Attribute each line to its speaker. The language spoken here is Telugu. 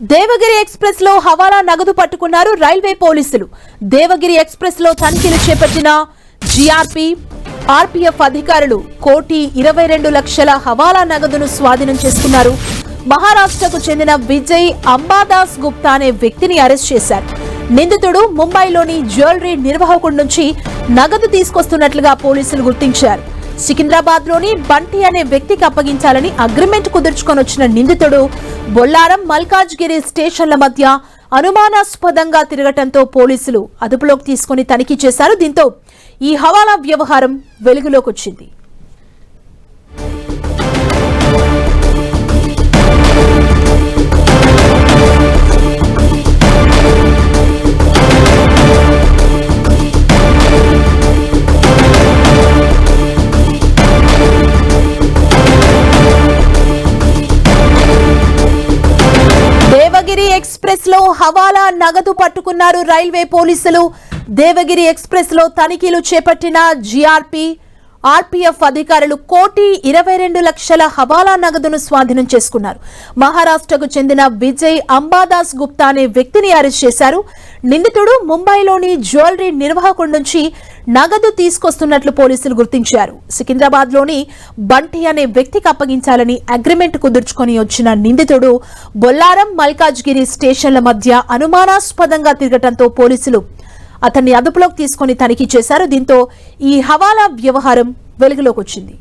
Speaker 1: దేవగిరి ఎక్స్ప్రెస్ లో హవాలా నగదు పట్టుకున్నారు రైల్వే పోలీసులు. దేవగిరి ఎక్స్ప్రెస్ లో తనిఖీలు చేపట్టిన జీఆర్పీ, ఆర్పీఎఫ్ అధికారులు 1,22,00,000 హవాలా నగదును స్వాధీనం చేసుకున్నారు. మహారాష్ట్రకు చెందిన విజయ్ అంబాదాస్ గుప్తా అనే వ్యక్తిని అరెస్ట్ చేశారు. నిందితుడు ముంబైలోని జ్యువెలరీ నిర్వాహకుడి నుంచి నగదు తీసుకొస్తున్నట్లుగా పోలీసులు గుర్తించారు. సికింద్రాబాద్ లోని బంటి అనే వ్యక్తికి అప్పగించాలని అగ్రిమెంట్ కుదుర్చుకొని వచ్చిన నిందితుడు బొల్లారం, మల్కాజ్గిరి స్టేషన్ల మధ్య అనుమానాస్పదంగా తిరగటంతో పోలీసులు అదుపులోకి తీసుకుని తనిఖీ చేశారు. దీంతో ఈ హవాలా వ్యవహారం వెలుగులోకి వచ్చింది. దేవగిరి ఎక్స్ప్రెస్ లో హవాలా నగదు పట్టుకున్నారు రైల్వే పోలీసులు. దేవగిరి ఎక్స్ప్రెస్ లో తనిఖీలు చేపట్టిన జీఆర్పీ, ఆర్పీఎఫ్ అధికారులు 1,22,00,000 హవాలా నగదును స్వాధీనం చేసుకున్నారు. మహారాష్ట్రకు చెందిన విజయ్ అంబాదాస్ గుప్తా అనే వ్యక్తిని అరెస్ట్ చేశారు. నిందితుడు ముంబైలోని జ్యువెలరీ నిర్వాహకుడి నుంచి నగదు తీసుకొస్తున్నట్లు పోలీసులు గుర్తించారు. సికింద్రాబాద్ లోని బంటి అనే వ్యక్తికి అప్పగించాలని అగ్రిమెంట్ కుదుర్చుకొని వచ్చిన నిందితుడు బొల్లారం, మల్కాజ్గిరి స్టేషన్ల మధ్య అనుమానాస్పదంగా తిరగటంతో పోలీసులు అతన్ని అదుపులోకి తీసుకుని తనిఖీ చేశారు. దీంతో ఈ హవాలా వ్యవహారం వెలుగులోకి వచ్చింది.